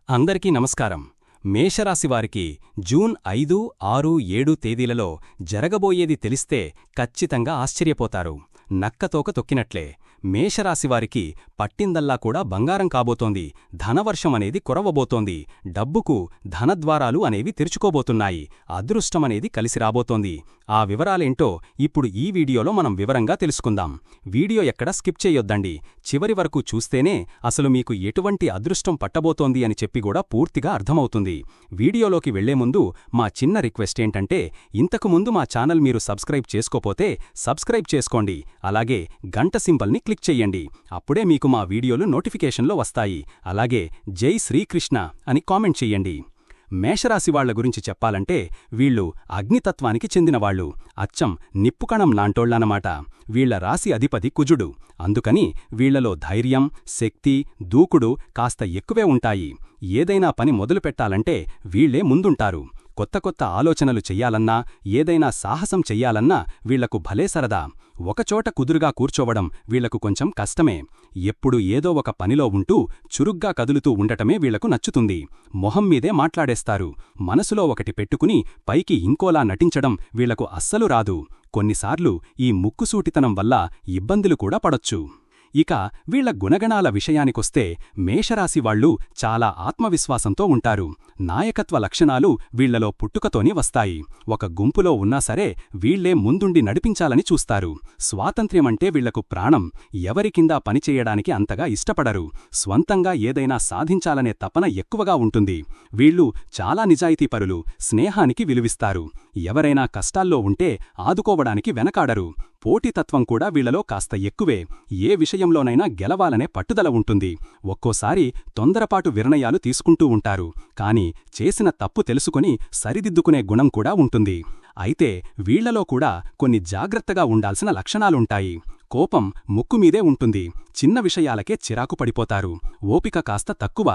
అందరికీ నమస్కారం. మేషరాశివారికి జూన్ 5, 6, 7 తేదీలలో జరగబోయేది తెలిస్తే ఖచ్చితంగా ఆశ్చర్యపోతారు. నక్కతోక తొక్కినట్లే. మేషరాశివారికి పట్టిందల్లా కూడా బంగారం కాబోతోంది. ధనవర్షమనేది కురవబోతోంది. డబ్బుకు ధనద్వారాలు అనేవి తెరుచుకోబోతున్నాయి. అదృష్టమనేది కలిసి రాబోతోంది. ఆ వివరాలేంటో ఇప్పుడు ఈ వీడియోలో మనం వివరంగా తెలుసుకుందాం. వీడియో ఎక్కడ స్కిప్ చేయొద్దండి. చివరి వరకు చూస్తేనే అసలు మీకు ఎటువంటి అదృష్టం పట్టబోతోంది అని చెప్పి కూడా పూర్తిగా అర్థమవుతుంది. వీడియోలోకి వెళ్లే ముందు మా చిన్న రిక్వెస్ట్ ఏంటంటే, ఇంతకు ముందు మా ఛానల్ మీరు సబ్స్క్రైబ్ చేసుకోపోతే సబ్స్క్రైబ్ చేసుకోండి. అలాగే గంట సింబల్ని క్లిక్ చెయ్యండి. అప్పుడే మీకు మా వీడియోలు నోటిఫికేషన్లో వస్తాయి. అలాగే జై శ్రీకృష్ణ అని కామెంట్ చెయ్యండి. మేషరాశివాళ్ల గురించి చెప్పాలంటే వీళ్ళు అగ్నితత్వానికి చెందినవాళ్లు. అచ్చం నిప్పుకణం లాంటోళ్లన్నమాట. వీళ్ల రాశి అధిపతి కుజుడు. అందుకని వీళ్లలో ధైర్యం, శక్తి, దూకుడు కాస్త ఎక్కువే ఉంటాయి. ఏదైనా పని మొదలుపెట్టాలంటే వీళ్లే ముందుంటారు. కొత్త కొత్త ఆలోచనలు చెయ్యాలన్నా, ఏదైనా సాహసం చెయ్యాలన్నా వీళ్లకు భలే సరదా. ఒకచోట కుదురుగా కూర్చోవడం వీళ్లకు కొంచెం కష్టమే. ఎప్పుడు ఏదో ఒక పనిలో ఉంటూ చురుగ్గా కదులుతూ ఉండటమే వీళ్లకు నచ్చుతుంది. మొహం మీదే మాట్లాడేస్తారు. మనసులో ఒకటి పెట్టుకుని పైకి ఇంకోలా నటించడం వీళ్లకు అస్సలు రాదు. కొన్నిసార్లు ఈ ముక్కుసూటితనం వల్ల ఇబ్బందులు కూడా పడొచ్చు. ఇక వీళ్ల గుణగణాల విషయానికొస్తే మేషరాశివాళ్లు చాలా ఆత్మవిశ్వాసంతో ఉంటారు. నాయకత్వ లక్షణాలు వీళ్లలో పుట్టుకతోని వస్తాయి. ఒక గుంపులో ఉన్నా సరే వీళ్లే ముందుండి నడిపించాలని చూస్తారు. స్వాతంత్ర్యమంటే వీళ్లకు ప్రాణం. ఎవరికిందా పనిచేయడానికి అంతగా ఇష్టపడరు. స్వంతంగా ఏదైనా సాధించాలనే తపన ఎక్కువగా ఉంటుంది. వీళ్లు చాలా నిజాయితీపరులు. స్నేహానికి విలువిస్తారు. ఎవరైనా కష్టాల్లో ఉంటే ఆదుకోవడానికి వెనకాడరు. పోటీతత్వం కూడా వీళ్లలో కాస్త ఎక్కువే. ఏ విషయంలోనైనా గెలవాలనే పట్టుదల ఉంటుంది. ఒక్కోసారి తొందరపాటు నిర్ణయాలు తీసుకుంటూ ఉంటారు. కాని చేసిన తప్పు తెలుసుకుని సరిదిద్దుకునే గుణం కూడా ఉంటుంది. అయితే వీళ్లలో కూడా కొన్ని జాగ్రత్తగా ఉండాల్సిన లక్షణాలుంటాయి. కోపం ముక్కుమీదే ఉంటుంది. చిన్న విషయాలకే చిరాకు పడిపోతారు. ఓపిక కాస్త తక్కువ.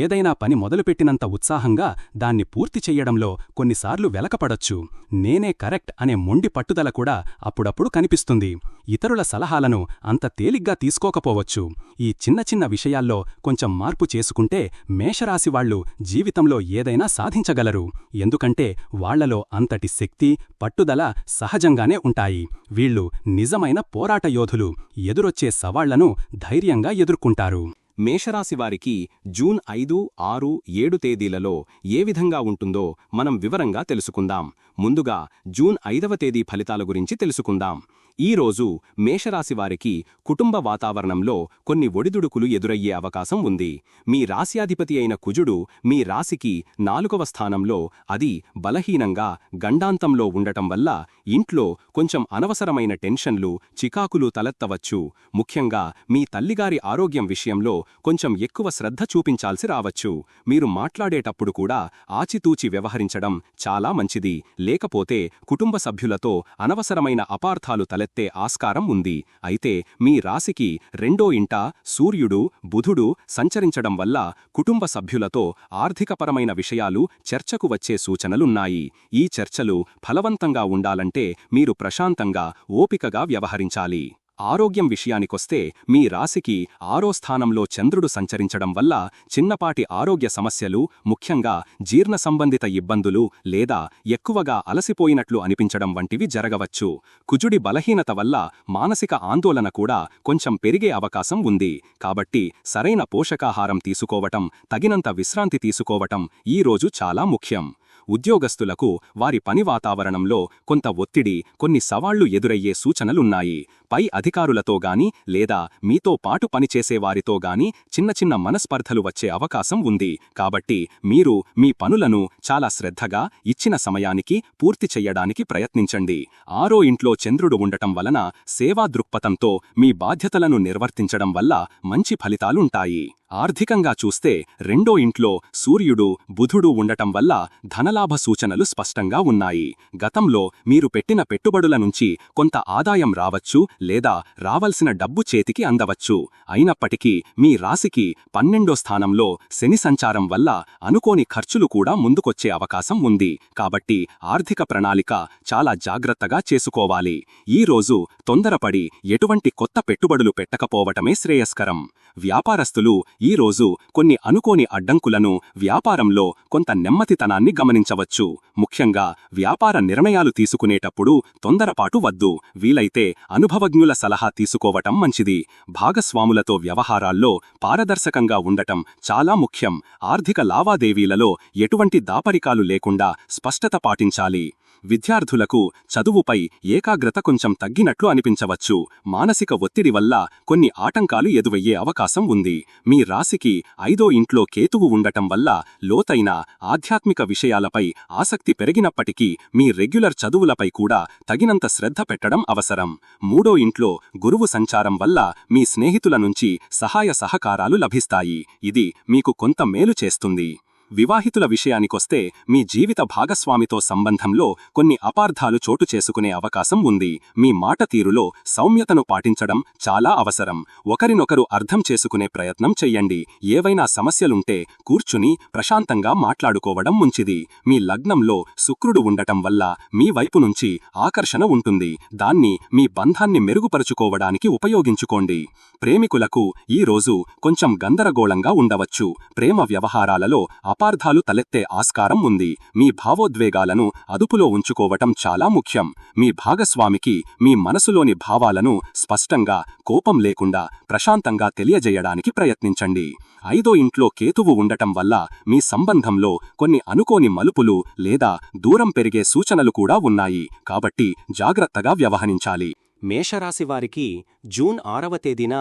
ఏదైనా పని మొదలుపెట్టినంత ఉత్సాహంగా దాన్ని పూర్తి చెయ్యడంలో కొన్నిసార్లు వెలకపడొచ్చు. నేనే కరెక్ట్ అనే మొండి పట్టుదల కూడా అప్పుడప్పుడు కనిపిస్తుంది. ఇతరుల సలహాలను అంత తేలిగ్గా తీసుకోకపోవచ్చు. ఈ చిన్న చిన్న విషయాల్లో కొంచెం మార్పు చేసుకుంటే మేషరాశివాళ్లు జీవితంలో ఏదైనా సాధించగలరు. ఎందుకంటే వాళ్లలో అంతటి శక్తి, పట్టుదల సహజంగానే ఉంటాయి. వీళ్లు నిజమైన పోరాట యోధులు. ఎదురొచ్చే సవాళ్లను ధైర్యంగా ఎదుర్కొంటారు. మేషరాశివారికి జూన్ 5, 6, 7 తేదీలలో ఏ విధంగా ఉంటుందో మనం వివరంగా తెలుసుకుందాం. ముందుగా జూన్ 5వ తేదీ ఫలితాల గురించి తెలుసుకుందాం. ఈరోజు మేషరాశివారికి కుటుంబ వాతావరణంలో కొన్ని ఒడిదుడుకులు ఎదురయ్యే అవకాశం ఉంది. మీ రాశ్యాధిపతి అయిన కుజుడు మీ రాశికి 4వ స్థానంలో, అది బలహీనంగా గండాంతంలో ఉండటం వల్ల ఇంట్లో కొంచెం అనవసరమైన టెన్షన్లు, చికాకులు తలెత్తవచ్చు. ముఖ్యంగా మీ తల్లిగారి ఆరోగ్యం విషయంలో కొంచెం ఎక్కువ శ్రద్ధ చూపించాల్సి రావచ్చు. మీరు మాట్లాడేటప్పుడు కూడా ఆచితూచి వ్యవహరించడం చాలా మంచిది. లేకపోతే కుటుంబ సభ్యులతో అనవసరమైన అపార్థాలు తలెత్తే ఆస్కారం ఉంది. అయితే మీ రాశికి 2వ ఇంట సూర్యుడు, బుధుడు సంచరించడం వల్ల కుటుంబ సభ్యులతో ఆర్థికపరమైన విషయాలు చర్చకు వచ్చే సూచనలున్నాయి. ఈ చర్చలు ఫలవంతంగా ఉండాలంటే మీరు ప్రశాంతంగా, ఓపికగా వ్యవహరించాలి. ఆరోగ్యం విషయానికొస్తే మీ రాశికి 6వ స్థానంలో చంద్రుడు సంచరించడం వల్ల చిన్నపాటి ఆరోగ్య సమస్యలు, ముఖ్యంగా జీర్ణ సంబంధిత ఇబ్బందులు లేదా ఎక్కువగా అలసిపోయినట్లు అనిపించడం వంటివి జరగవచ్చు. కుజుడి బలహీనత వల్ల మానసిక ఆందోళన కూడా కొంచెం పెరిగే అవకాశం ఉంది. కాబట్టి సరైన పోషకాహారం తీసుకోవటం, తగినంత విశ్రాంతి తీసుకోవటం ఈ రోజు చాలా ముఖ్యం. ఉద్యోగస్తులకు వారి పని వాతావరణంలో కొంత ఒత్తిడి, కొన్ని సవాళ్లు ఎదురయ్యే సూచనలున్నాయి. పై అధికారులతో గాని లేదా మీతో పాటు పనిచేసేవారితో గాని చిన్న చిన్న మనస్పర్ధలు వచ్చే అవకాశం ఉంది. కాబట్టి మీరు మీ పనులను చాలా శ్రద్ధగా, ఇచ్చిన సమయానికి పూర్తి చెయ్యడానికి ప్రయత్నించండి. 6వ ఇంట్లో చంద్రుడు ఉండటం వలన సేవా దృక్పథంతో మీ బాధ్యతలను నిర్వర్తించడం వల్ల మంచి ఫలితాలుంటాయి. ఆర్థికంగా చూస్తే 2వ ఇంట్లో సూర్యుడు, బుధుడు ఉండటం వల్ల ధనలాభ సూచనలు స్పష్టంగా ఉన్నాయి. గతంలో మీరు పెట్టిన పెట్టుబడుల నుంచి కొంత ఆదాయం రావచ్చు లేదా రావలసిన డబ్బు చేతికి అందవచ్చు. అయినప్పటికీ మీ రాశికి 12వ స్థానంలో శని సంచారం వల్ల అనుకోని ఖర్చులు కూడా ముందుకొచ్చే అవకాశం ఉంది. కాబట్టి ఆర్థిక ప్రణాళిక చాలా జాగ్రత్తగా చేసుకోవాలి. ఈ రోజు తొందరపడి ఎటువంటి కొత్త పెట్టుబడులు పెట్టకపోవటమే శ్రేయస్కరం. వ్యాపారస్తులు ఈరోజు కొన్ని అనుకోని అడ్డంకులను వ్యాపారంలో కొంత నెమ్మదితనాన్ని గమనించవచ్చు. ముఖ్యంగా వ్యాపార నిర్ణయాలు తీసుకునేటప్పుడు తొందరపాటు వద్దు. వీలైతే అనుభవజ్ఞుల సలహా తీసుకోవటం మంచిది. భాగస్వాములతో వ్యవహారాల్లో పారదర్శకంగా ఉండటం చాలా ముఖ్యం. ఆర్థిక లావాదేవీలలో ఎటువంటి దాపరికాలు లేకుండా స్పష్టత పాటించాలి. విద్యార్థులకు చదువుపై ఏకాగ్రత కొంచెం తగ్గినట్లు అనిపించవచ్చు. మానసిక ఒత్తిడి వల్ల కొన్ని ఆటంకాలు ఎదురయ్యే అవకాశం ఉంది. మీ రాశికి 5వ ఇంట్లో కేతువు ఉండటం వల్ల లోతైన ఆధ్యాత్మిక విషయాలపై ఆసక్తి పెరిగినప్పటికీ మీ రెగ్యులర్ చదువులపై కూడా తగినంత శ్రద్ధ పెట్టడం అవసరం. 3వ ఇంట్లో గురువు సంచారం వల్ల మీ స్నేహితుల నుంచి సహాయ సహకారాలు లభిస్తాయి. ఇది మీకు కొంత మేలు చేస్తుంది. వివాహితుల విషయానికొస్తే మీ జీవిత భాగస్వామితో సంబంధంలో కొన్ని అపార్థాలు చోటు చేసుకునే అవకాశం ఉంది. మీ మాట తీరులో సౌమ్యతను పాటించడం చాలా అవసరం. ఒకరినొకరు అర్థం చేసుకునే ప్రయత్నం చెయ్యండి. ఏవైనా సమస్యలుంటే కూర్చుని ప్రశాంతంగా మాట్లాడుకోవడం మంచిది. మీ లగ్నంలో శుక్రుడు ఉండటం వల్ల మీ వైపు నుంచి ఆకర్షణ ఉంటుంది. దాన్ని మీ బంధాన్ని మెరుగుపరుచుకోవడానికి ఉపయోగించుకోండి. ప్రేమికులకు ఈ రోజు కొంచెం గందరగోళంగా ఉండవచ్చు. ప్రేమ వ్యవహారాలలో అపార్థాలు తలెత్తే ఆస్కారం ఉంది. మీ భావోద్వేగాలను అదుపులో ఉంచుకోవటం చాలా ముఖ్యం. మీ భాగస్వామికి మీ మనసులోని భావాలను స్పష్టంగా, కోపం లేకుండా ప్రశాంతంగా తెలియజేయడానికి ప్రయత్నించండి. 5వ ఇంట్లో కేతువు ఉండటం వల్ల మీ సంబంధంలో కొన్ని అనుకోని మలుపులు లేదా దూరం పెరిగే సూచనలు కూడా ఉన్నాయి. కాబట్టి జాగ్రత్తగా వ్యవహరించాలి. మేషరాశివారికి జూన్ 6వ తేదీన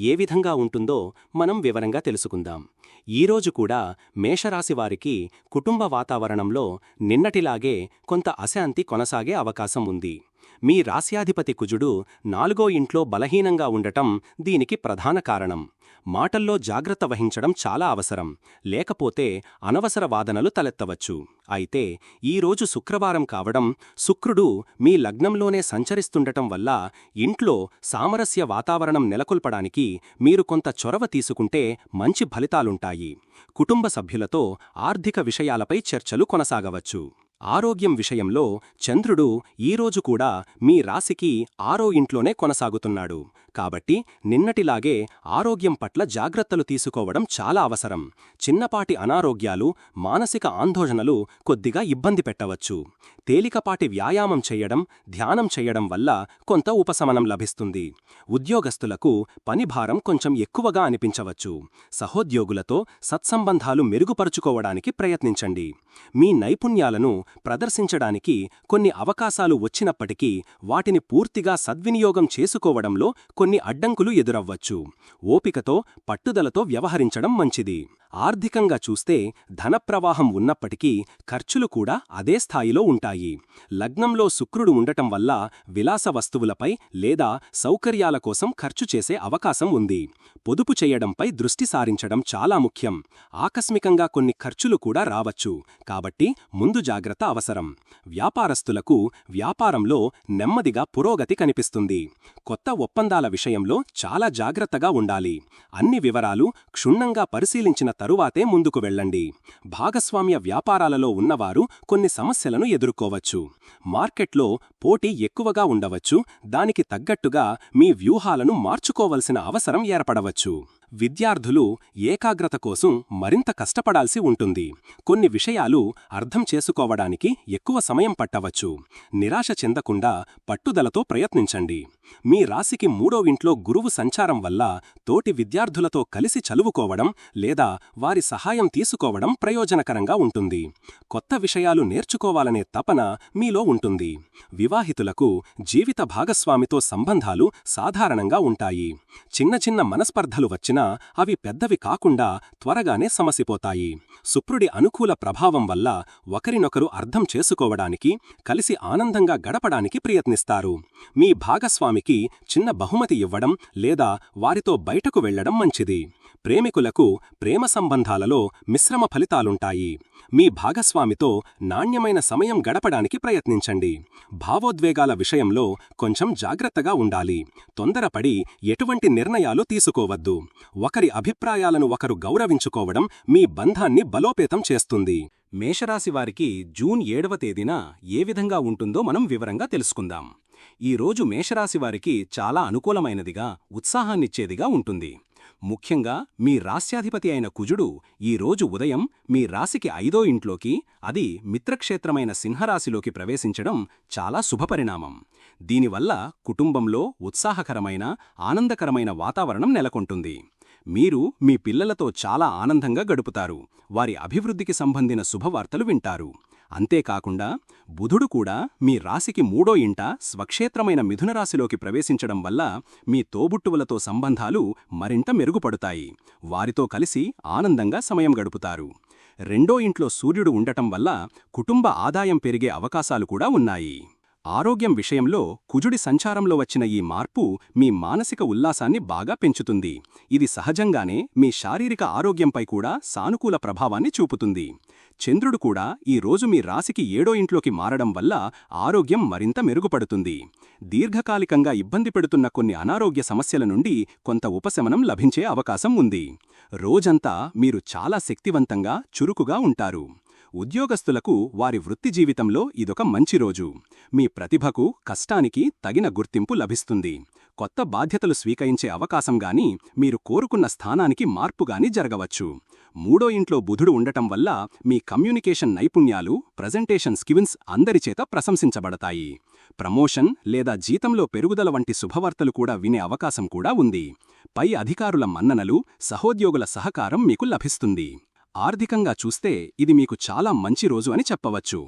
ఏ విధంగా ఉంటుందో మనం వివరంగా తెలుసుకుందాం. ఈరోజు కూడా మేషరాశివారికి కుటుంబ వాతావరణంలో నిన్నటిలాగే కొంత అశాంతి కొనసాగే అవకాశం ఉంది. మీ రాశ్యాధిపతి కుజుడు 4వ ఇంట్లో బలహీనంగా ఉండటం దీనికి ప్రధాన కారణం. మాటల్లో జాగ్రత్త వహించడం చాలా అవసరం. లేకపోతే అనవసర వాదనలు తలెత్తవచ్చు. అయితే ఈరోజు శుక్రవారం కావడం, శుక్రుడు మీ లగ్నంలోనే సంచరిస్తుండటం వల్ల ఇంట్లో సామరస్య వాతావరణం నెలకొల్పడానికి మీరు కొంత చొరవ తీసుకుంటే మంచి ఫలితాలుంటాయి. కుటుంబ సభ్యులతో ఆర్థిక విషయాలపై చర్చలు కొనసాగవచ్చు. ఆరోగ్యం విషయంలో చంద్రుడు ఈరోజు కూడా మీ రాశికి 6వ ఇంట్లోనే కొనసాగుతున్నాడు. కాబట్టి నిన్నటిలాగే ఆరోగ్యం పట్ల జాగ్రత్తలు తీసుకోవడం చాలా అవసరం. చిన్నపాటి అనారోగ్యాలు, మానసిక ఆందోళనలు కొద్దిగా ఇబ్బంది పెట్టవచ్చు. తేలికపాటి వ్యాయామం చెయ్యడం, ధ్యానం చెయ్యడం వల్ల కొంత ఉపశమనం లభిస్తుంది. ఉద్యోగస్తులకు పనిభారం కొంచెం ఎక్కువగా అనిపించవచ్చు. సహోద్యోగులతో సత్సంబంధాలు మెరుగుపరుచుకోవడానికి ప్రయత్నించండి. మీ నైపుణ్యాలను ప్రదర్శించడానికి కొన్ని అవకాశాలు వచ్చినప్పటికీ వాటిని పూర్తిగా సద్వినియోగం చేసుకోవడంలో కొన్ని అడ్డంకులు ఎదురవ్వచ్చు. ఓపికతో, పట్టుదలతో వ్యవహరించడం మంచిది. ఆర్థికంగా చూస్తే ధనప్రవాహం ఉన్నప్పటికీ ఖర్చులు కూడా అదే స్థాయిలో ఉంటాయి. లగ్నంలో శుక్రుడు ఉండటం వల్ల విలాస వస్తువులపై లేదా సౌకర్యాల కోసం ఖర్చు చేసే అవకాశం ఉంది. పొదుపు చేయడంపై దృష్టి సారించడం చాలా ముఖ్యం. ఆకస్మికంగా కొన్ని ఖర్చులు కూడా రావచ్చు. కాబట్టి ముందు జాగ్రత్త అవసరం. వ్యాపారస్తులకు వ్యాపారంలో నెమ్మదిగా పురోగతి కనిపిస్తుంది. కొత్త ఒప్పందాల విషయంలో చాలా జాగ్రత్తగా ఉండాలి. అన్ని వివరాలు క్షుణ్ణంగా పరిశీలించిన తరువాతే ముందుకు వెళ్ళండి. భాగస్వామ్య వ్యాపారాలలో ఉన్నవారు కొన్ని సమస్యలను ఎదుర్కోవచ్చు. మార్కెట్లో పోటీ ఎక్కువగా ఉండవచ్చు. దానికి తగ్గట్టుగా మీ వ్యూహాలను మార్చుకోవలసిన అవసరం ఏర్పడవచ్చు. విద్యార్థులు ఏకాగ్రత కోసం మరింత కష్టపడాల్సి ఉంటుంది. కొన్ని విషయాలు అర్థం చేసుకోవడానికి ఎక్కువ సమయం పట్టవచ్చు. నిరాశ చెందకుండా పట్టుదలతో ప్రయత్నించండి. మీ రాశికి 3వ ఇంట్లో గురువు సంచారం వల్ల తోటి విద్యార్థులతో కలిసి చదువుకోవడం లేదా వారి సహాయం తీసుకోవడం ప్రయోజనకరంగా ఉంటుంది. కొత్త విషయాలు నేర్చుకోవాలనే తపన మీలో ఉంటుంది. వివాహితులకు జీవిత భాగస్వామితో సంబంధాలు సాధారణంగా ఉంటాయి. చిన్న చిన్న మనస్పర్ధలు వచ్చినా అవి పెద్దవి కాకుండా త్వరగానే సమసిపోతాయి. శుక్రుడి అనుకూల ప్రభావం వల్ల ఒకరినొకరు అర్థం చేసుకోవడానికి, కలిసి ఆనందంగా గడపడానికి ప్రయత్నిస్తారు. మీ భాగస్వామికి చిన్న బహుమతి ఇవ్వడం లేదా వారితో బయటకు వెళ్లడం మంచిది. ప్రేమికులకు ప్రేమ సంబంధాలలో మిశ్రమ ఫలితాలుంటాయి. మీ భాగస్వామితో నాణ్యమైన సమయం గడపడానికి ప్రయత్నించండి. భావోద్వేగాల విషయంలో కొంచెం జాగ్రత్తగా ఉండాలి. తొందరపడి ఎటువంటి నిర్ణయాలు తీసుకోవద్దు. ఒకరి అభిప్రాయాలను ఒకరు గౌరవించుకోవడం మీ బంధాన్ని బలోపేతం చేస్తుంది. మేషరాశివారికి జూన్ 7వ తేదీన ఏ విధంగా ఉంటుందో మనం వివరంగా తెలుసుకుందాం. ఈరోజు మేషరాశివారికి చాలా అనుకూలమైనదిగా, ఉత్సాహాన్నిచ్చేదిగా ఉంటుంది. ముఖ్యంగా మీ రాస్యాధిపతి అయిన కుజుడు ఈ రోజు ఉదయం మీ రాశికి 5వ ఇంట్లోకి, అది మిత్రక్షేత్రమైన సింహరాశిలోకి ప్రవేశించడం చాలా శుభపరిణామం. దీనివల్ల కుటుంబంలో ఉత్సాహకరమైన, ఆనందకరమైన వాతావరణం నెలకొంటుంది. మీరు మీ పిల్లలతో చాలా ఆనందంగా గడుపుతారు. వారి అభివృద్ధికి సంబంధిన శుభవార్తలు వింటారు. అంతేకాకుండా బుధుడు కూడా మీ రాశికి 3వ ఇంట స్వక్షేత్రమైన మిథునరాశిలోకి ప్రవేశించడం వల్ల మీ తోబుట్టువులతో సంబంధాలు మరింత మెరుగుపడుతాయి. వారితో కలిసి ఆనందంగా సమయం గడుపుతారు. 2వ ఇంట్లో సూర్యుడు ఉండటం వల్ల కుటుంబ ఆదాయం పెరిగే అవకాశాలు కూడా ఉన్నాయి. ఆరోగ్యం విషయంలో కుజుడి సంచారంలో వచ్చిన ఈ మార్పు మీ మానసిక ఉల్లాసాన్ని బాగా పెంచుతుంది. ఇది సహజంగానే మీ శారీరక ఆరోగ్యంపై కూడా సానుకూల ప్రభావాన్ని చూపుతుంది. చంద్రుడు కూడా ఈ రోజు మీ రాశికి 7వ ఇంట్లోకి మారడం వల్ల ఆరోగ్యం మరింత మెరుగుపడుతుంది. దీర్ఘకాలికంగా ఇబ్బంది పెడుతున్న కొన్ని అనారోగ్య సమస్యల నుండి కొంత ఉపశమనం లభించే అవకాశం ఉంది. రోజంతా మీరు చాలా శక్తివంతంగా, చురుకుగా ఉంటారు. ఉద్యోగస్తులకు వారి వృత్తి జీవితంలో ఇదొక మంచి రోజు. మీ ప్రతిభకు, కష్టానికి తగిన గుర్తింపు లభిస్తుంది. కొత్త బాధ్యతలు స్వీకరించే అవకాశంగాని, మీరు కోరుకున్న స్థానానికి మార్పుగాని జరగవచ్చు. 3వ ఇంట్లో బుధుడు ఉండటం వల్ల మీ కమ్యూనికేషన్ నైపుణ్యాలు, ప్రజెంటేషన్ స్కిల్స్ అందరిచేత ప్రశంసించబడతాయి. ప్రమోషన్ లేదా జీతంలో పెరుగుదల వంటి శుభవార్తలు కూడా వినే అవకాశం కూడా ఉంది. పై అధికారుల మన్ననలు, సహోద్యోగుల సహకారం మీకు లభిస్తుంది. ఆర్థికంగా చూస్తే ఇది మీకు చాలా మంచి రోజు అని చెప్పవచ్చు.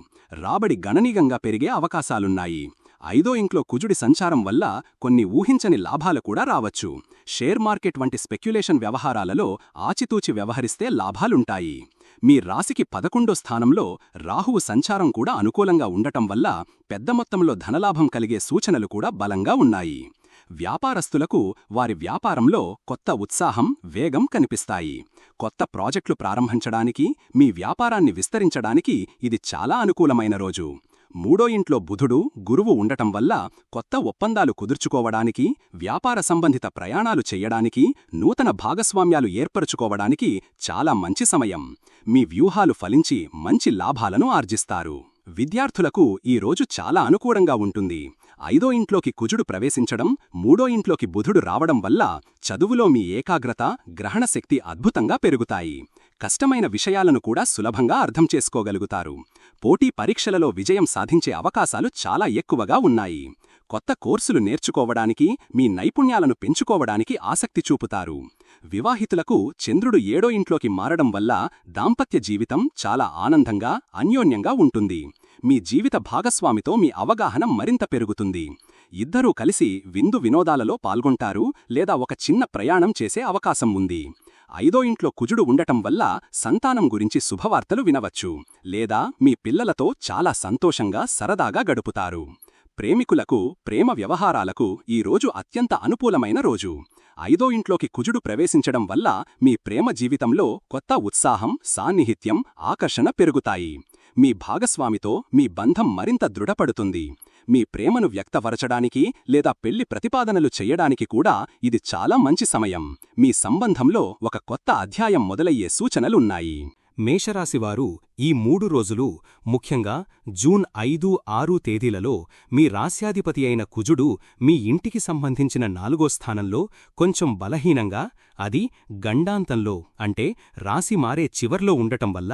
రాబడి గణనీయంగా పెరిగే అవకాశాలున్నాయి. 5వ ఇంట్లో కుజుడి సంచారం వల్ల కొన్ని ఊహించని లాభాలు కూడా రావచ్చు. షేర్ మార్కెట్ వంటి స్పెక్యులేషన్ వ్యవహారాలలో ఆచితూచి వ్యవహరిస్తే లాభాలుంటాయి. మీ రాశికి 11వ స్థానంలో రాహువు సంచారం కూడా అనుకూలంగా ఉండటం వల్ల పెద్ద మొత్తంలో ధనలాభం కలిగే సూచనలు కూడా బలంగా ఉన్నాయి. వ్యాపారస్తులకు వారి వ్యాపారంలో కొత్త ఉత్సాహం, వేగం కనిపిస్తాయి. కొత్త ప్రాజెక్టులు ప్రారంభించడానికి, మీ వ్యాపారాన్ని విస్తరించడానికి ఇది చాలా అనుకూలమైన రోజు. 3వ ఇంట్లో బుధుడు, గురువు ఉండటం వల్ల కొత్త ఒప్పందాలు కుదుర్చుకోవడానికి, వ్యాపార సంబంధిత ప్రయాణాలు చెయ్యడానికి, నూతన భాగస్వామ్యాలు ఏర్పరుచుకోవడానికి చాలా మంచి సమయం. మీ వ్యూహాలు ఫలించి మంచి లాభాలను ఆర్జిస్తారు. విద్యార్థులకు ఈ రోజు చాలా అనుకూలంగా ఉంటుంది. 5వ ఇంట్లోకి కుజుడు ప్రవేశించడం, 3వ ఇంట్లోకి బుధుడు రావడం వల్ల చదువులో మీ ఏకాగ్రత, గ్రహణ శక్తి అద్భుతంగా పెరుగుతాయి. కష్టమైన విషయాలను కూడా సులభంగా అర్థం చేసుకోగలుగుతారు. పోటీ పరీక్షలలో విజయం సాధించే అవకాశాలు చాలా ఎక్కువగా ఉన్నాయి. కొత్త కోర్సులు నేర్చుకోవడానికి, మీ నైపుణ్యాలను పెంచుకోవడానికి ఆసక్తి చూపుతారు. వివాహితులకు చంద్రుడు 7వ ఇంట్లోకి మారడం వల్ల దాంపత్య జీవితం చాలా ఆనందంగా, అన్యోన్యంగా ఉంటుంది. మీ జీవిత భాగస్వామితో మీ అవగాహన మరింత పెరుగుతుంది. ఇద్దరూ కలిసి విందు వినోదాలలో పాల్గొంటారు లేదా ఒక చిన్న ప్రయాణం చేసే అవకాశం ఉంది. 5వ ఇంట్లో కుజుడు ఉండటం వల్ల సంతానం గురించి శుభవార్తలు వినవచ్చు, లేదా మీ పిల్లలతో చాలా సంతోషంగా, సరదాగా గడుపుతారు. ప్రేమికులకు, ప్రేమ వ్యవహారాలకు ఈ రోజు అత్యంత అనుకూలమైన రోజు. 5వ ఇంట్లోకి కుజుడు ప్రవేశించడం వల్ల మీ ప్రేమ జీవితంలో కొత్త ఉత్సాహం, సాన్నిహిత్యం, ఆకర్షణ పెరుగుతాయి. మీ భాగస్వామితో మీ బంధం మరింత దృఢపడుతుంది. మీ ప్రేమను వ్యక్తపరచడానికి లేదా పెళ్లి ప్రతిపాదనలు చెయ్యడానికి కూడా ఇది చాలా మంచి సమయం. మీ సంబంధంలో ఒక కొత్త అధ్యాయం మొదలయ్యే సూచనలున్నాయి. మేషరాశివారు ఈ 3 రోజులు, ముఖ్యంగా జూన్ 5, 6 తేదీలలో మీ రాస్యాధిపతి అయిన కుజుడు మీ ఇంటికి సంబంధించిన 4వ స్థానంలో కొంచెం బలహీనంగా, అది గండాంతంలో అంటే రాశి మారే చివర్లో ఉండటం వల్ల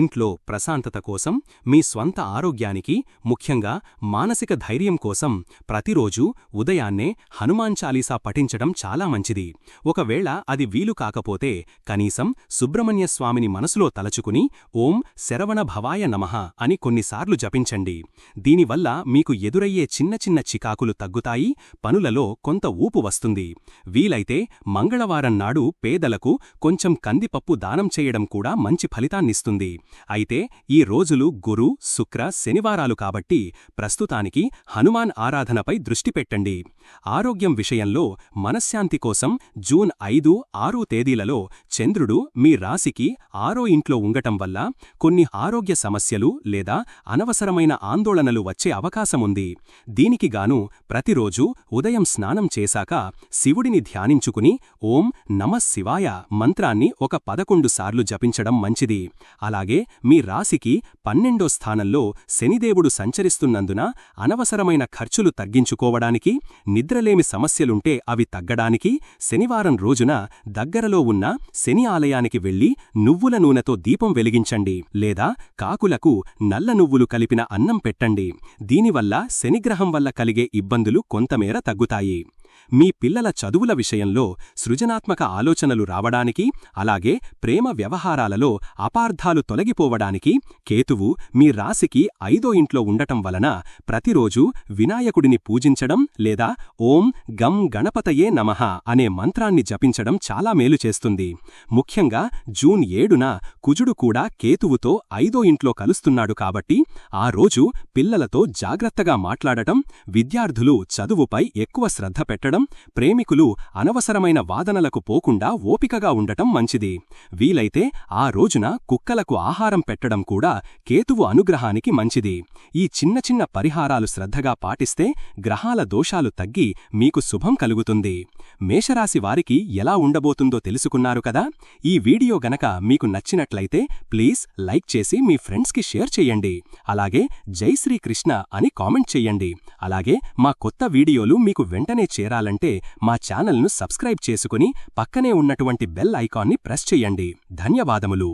ఇంట్లో ప్రశాంతత కోసం, మీ స్వంత ఆరోగ్యానికి, ముఖ్యంగా మానసిక ధైర్యం కోసం ప్రతిరోజూ ఉదయాన్నే హనుమాన్ చాలీసా పఠించడం చాలా మంచిది. ఒకవేళ అది వీలు కాకపోతే కనీసం సుబ్రహ్మణ్య స్వామిని మనసులో తలచుకుని ఓం శరవణ భవాయ నమః అని కొన్నిసార్లు జపించండి. దీనివల్ల మీకు ఎదురయ్యే చిన్న చిన్న చికాకులు తగ్గుతాయి, పనులలో కొంత ఊపు వస్తుంది. వీలైతే మంగళవారం నాడు పేదలకు కొంచెం కందిపప్పు దానం చేయడం కూడా మంచి ఫలితాన్నిస్తుంది. అయితే ఈ రోజులు గురు, శుక్ర, శనివారాలు కాబట్టి ప్రస్తుతానికి హనుమాన్ ఆరాధనపై దృష్టి పెట్టండి. ఆరోగ్యం విషయంలో మనశ్శాంతి కోసం జూన్ 5, 6 తేదీలలో చంద్రుడు మీ రాశికి 6వ ఇంట్లో ఉండటం వల్ల కొన్ని ఆరోగ్య సమస్యలు లేదా అనవసరమైన ఆందోళనలు వచ్చే అవకాశముంది. దీనికిగాను ప్రతిరోజూ ఉదయం స్నానం చేశాక శివుడిని ధ్యానించుకుని ఓం నమః శివాయ మంత్రాన్ని ఒక 11 సార్లు జపించడం మంచిది. అలాగే మీ రాశికి 12వ స్థానంలో శనిదేవుడు సంచరిస్తున్నందున అనవసరమైన ఖర్చులు తగ్గించుకోవడానికి, నిద్రలేమి సమస్యలుంటే అవి తగ్గడానికి శనివారం రోజున దగ్గరలో ఉన్న శని ఆలయానికి వెళ్లి నువ్వుల నూనెతో దీపం వెలిగించండి లేదా కాకులకు నల్ల నువ్వులు కలిపిన అన్నం పెట్టండి. దీనివల్ల శనిగ్రహం వల్ల కలిగే ఇబ్బందులు కొంతమేర తగ్గుతాయి. మీ పిల్లల చదువుల విషయంలో సృజనాత్మక ఆలోచనలు రావడానికి, అలాగే ప్రేమ వ్యవహారాలలో అపార్థాలు తొలగిపోవడానికి కేతువు మీ రాశికి 5వ ఇంట్లో ఉండటం వలన ప్రతిరోజూ వినాయకుడిని పూజించడం లేదా ఓం గం గణపతయే నమః అనే మంత్రాన్ని జపించడం చాలా మేలు చేస్తుంది. ముఖ్యంగా జూన్ 7న కుజుడు కూడా కేతువుతో 5వ ఇంట్లో కలుస్తున్నాడు కాబట్టి ఆ రోజు పిల్లలతో జాగ్రత్తగా మాట్లాడటం, విద్యార్థులు చదువుపై ఎక్కువ శ్రద్ధ పెట్టడం, ప్రేమికులు అనవసరమైన వాదనలకు పోకుండా ఓపికగా ఉండటం మంచిది. వీలైతే ఆ రోజున కుక్కలకు ఆహారం పెట్టడం కూడా కేతువు అనుగ్రహానికి మంచిది. ఈ చిన్న చిన్న పరిహారాలు శ్రద్ధగా పాటిస్తే గ్రహాల దోషాలు తగ్గి మీకు శుభం కలుగుతుంది. మేషరాశి వారికి ఎలా ఉండబోతుందో తెలుసుకున్నారు కదా? ఈ వీడియో గనక మీకు నచ్చినట్లయితే ప్లీజ్ లైక్ చేసి మీ ఫ్రెండ్స్కి షేర్ చెయ్యండి. అలాగే జై శ్రీకృష్ణ అని కామెంట్ చెయ్యండి. అలాగే మా కొత్త వీడియోలు మీకు వెంటనే చేరాలంటే మా ఛానల్ను సబ్స్క్రైబ్ చేసుకుని పక్కనే ఉన్నటువంటి బెల్ ఐకాన్ని ప్రెస్ చెయ్యండి. ధన్యవాదములు.